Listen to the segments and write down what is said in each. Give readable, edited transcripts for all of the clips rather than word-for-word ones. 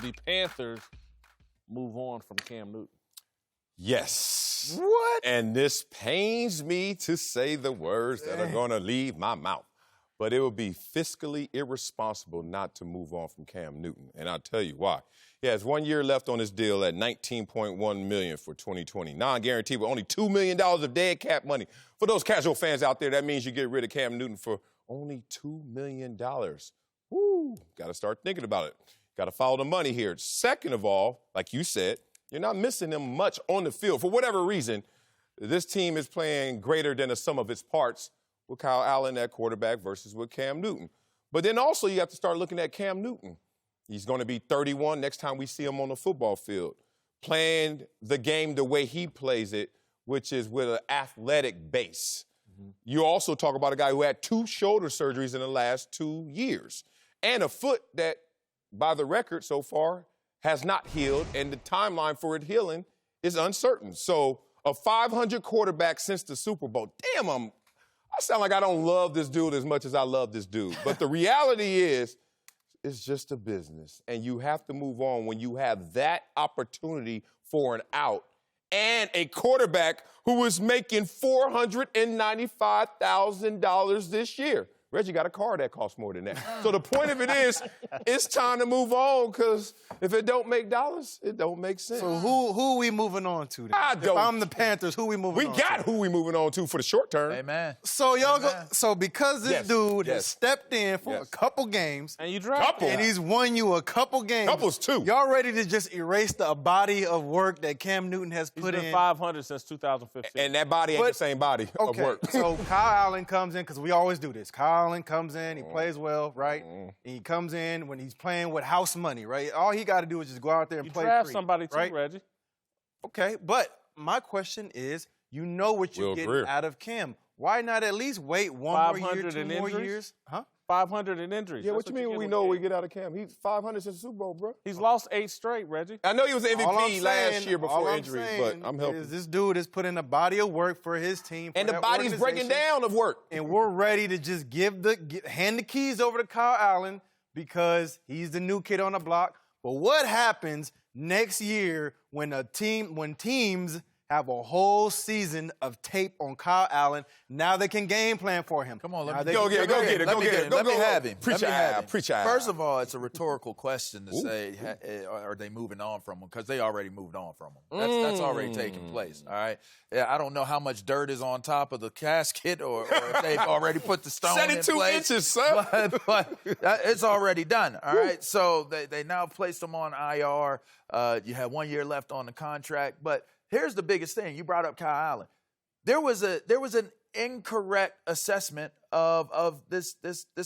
the Panthers move on from Cam Newton? Yes. What? And this pains me to say the words that are going to leave my mouth. But it would be fiscally irresponsible not to move on from Cam Newton. And I'll tell you why. He has 1 year left on his deal at $19.1 million for 2020. Non-guaranteed with only $2 million of dead cap money. For those casual fans out there, that means you get rid of Cam Newton for only $2 million. Woo! Got to start thinking about it. Got to follow the money here. Second of all, like you said, you're not missing him much on the field. For whatever reason, this team is playing greater than the sum of its parts with Kyle Allen at quarterback versus with Cam Newton. But then also you have to start looking at Cam Newton. He's going to be 31 next time we see him on the football field, playing the game the way he plays it, which is with an athletic base. Mm-hmm. You also talk about a guy who had 2 shoulder surgeries in the last 2 years and a foot that, by the record so far, has not healed, and the timeline for it healing is uncertain. So a 500 quarterback since the Super Bowl. Damn, I sound like I don't love this dude as much as I love this dude. But the reality is, it's just a business, and you have to move on when you have that opportunity for an out and a quarterback who is making $495,000 this year. Reggie got a car that costs more than that. So the point of it is, it's time to move on, because if it don't make dollars, it don't make sense. So who are we moving on to then? If I'm the Panthers, who we moving on to? We got who we moving on to for the short term. Amen. So y'all so because this dude has stepped in for a couple games, and you drafted and he's won you a couple games. Couples too. Y'all ready to just erase the body of work that Cam Newton has put in? He's been 500 since 2015. And that body ain't the same body of work. So Kyle Allen comes in, because we always do this. Kyle Allen comes in, he plays well, right? And he comes in when he's playing with house money, right? All he got to do is just go out there and play draft free, somebody too, right? Reggie. Okay, but my question is, you know what you're getting out of Cam. Why not at least wait 1 more year, 2 more years? Huh? 500 in injuries. Yeah, what you mean we know we get out of Cam? He's 500 since the Super Bowl, bro. He's lost 8 straight, Reggie. I know he was MVP last year before injuries, but I'm helping. This dude is putting a body of work for his team. And the body's breaking down of work. And we're ready to just hand the keys over to Kyle Allen because he's the new kid on the block. But what happens next year when teams have a whole season of tape on Kyle Allen? Now they can game plan for him. Come on, go get it. Let me have him. Preach out. First of all, it's a rhetorical question to say, are they moving on from him? Because they already moved on from him. That's already taken place, all right? Yeah, I don't know how much dirt is on top of the casket or if they've already put the stone in place. 72 inches, son. But it's already done, all right? So they now placed him on IR. You have 1 year left on the contract, but here's the biggest thing. You brought up Kyle Allen. There was an incorrect assessment of this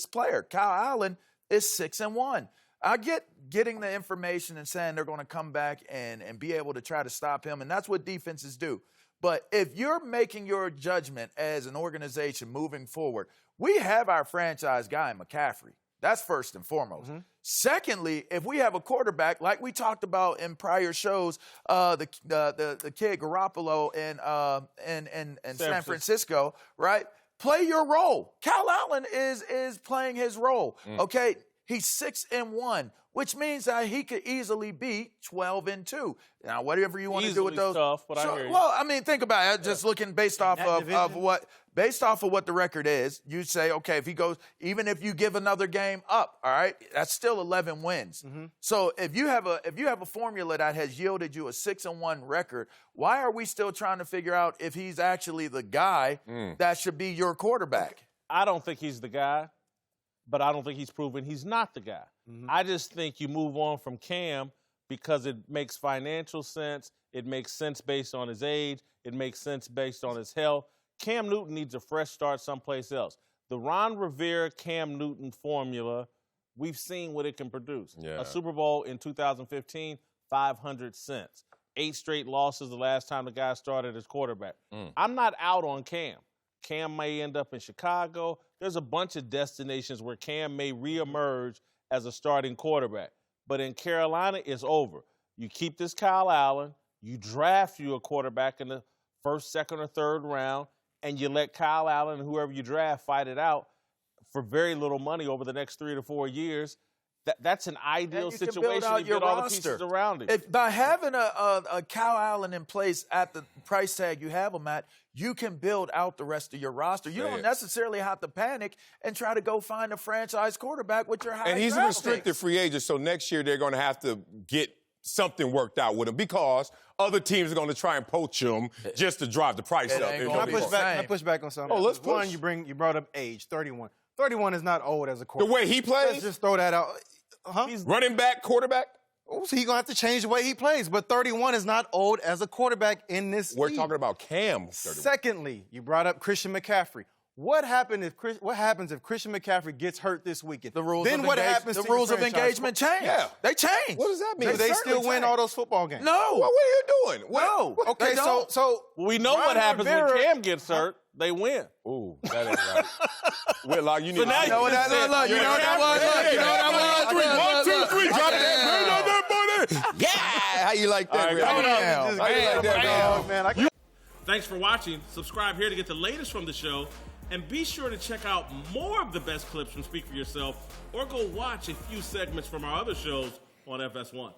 player. Kyle Allen is 6-1. I get getting the information and saying they're going to come back and be able to try to stop him, and that's what defenses do. But if you're making your judgment as an organization moving forward, we have our franchise guy in McCaffrey. That's first and foremost. Mm-hmm. Secondly, if we have a quarterback, like we talked about in prior shows, the kid Garoppolo in San Francisco, right? Play your role. Kyle Allen is playing his role, okay? He's 6-1, which means that he could easily be 12-2. Now, whatever you want to do with those. Tough, but I hear you. Well, I mean, think about it. Just looking based off of what the record is, you say, okay, if he goes, even if you give another game up, all right, that's still 11 wins. Mm-hmm. So if you have a formula that has yielded you a 6-1 record, why are we still trying to figure out if he's actually the guy that should be your quarterback? I don't think he's the guy, but I don't think he's proven he's not the guy. Mm-hmm. I just think you move on from Cam because it makes financial sense. It makes sense based on his age. It makes sense based on his health. Cam Newton needs a fresh start someplace else. The Ron Rivera Cam Newton formula, we've seen what it can produce. Yeah. A Super Bowl in 2015, 500 cents. 8 straight losses the last time the guy started as quarterback. I'm not out on Cam. Cam may end up in Chicago. There's a bunch of destinations where Cam may reemerge as a starting quarterback. But in Carolina, it's over. You keep this Kyle Allen, you draft you a quarterback in the first, second, or third round, and you let Kyle Allen and whoever you draft fight it out for very little money over the next 3 to 4 years. that's an ideal And you can situation build out to your get all the roster. pieces around him. By having a Kyle Allen in place at the price tag you have him at, you can build out the rest of your roster. You don't necessarily have to panic and try to go find a franchise quarterback with your high And he's a draft restricted picks. free agent, so next year they're going to have to get something worked out with him because other teams are going to try and poach him just to drive the price up. ain't Can gonna I be push the back? same. Can I push back on something? Oh, let's One, push. you brought up age, 31. 31 is not old as a The quarterback. way he Let's plays, just throw that out. running back, quarterback, Oh, so he's going to have to change the way he plays. But 31 is not old as a quarterback in this we're league. talking about Cam. 31. Secondly, you brought up Christian McCaffrey. What happens if Christian McCaffrey gets hurt this weekend? The rules then of what engage- happens the to your rules of franchise? engagement change. Yeah. They change. What does that mean? Do they still certainly win change. all those football games? No. Well, what are you doing? No. Okay, They don't. so we know Ron what happens when Rivera- Cam gets hurt. They win. Ooh, that ain't right. Whitlock, you need So to now see you know what that. that- look, you know what that was? Look, you know what that was? 1, 2, 3, drop that money. Yeah, how you like that? All right, Rick? coming up. How you like that, Oh, man? man, Thanks for watching. Subscribe here to get the latest from the show. And be sure to check out more of the best clips from Speak For Yourself or go watch a few segments from our other shows on FS1.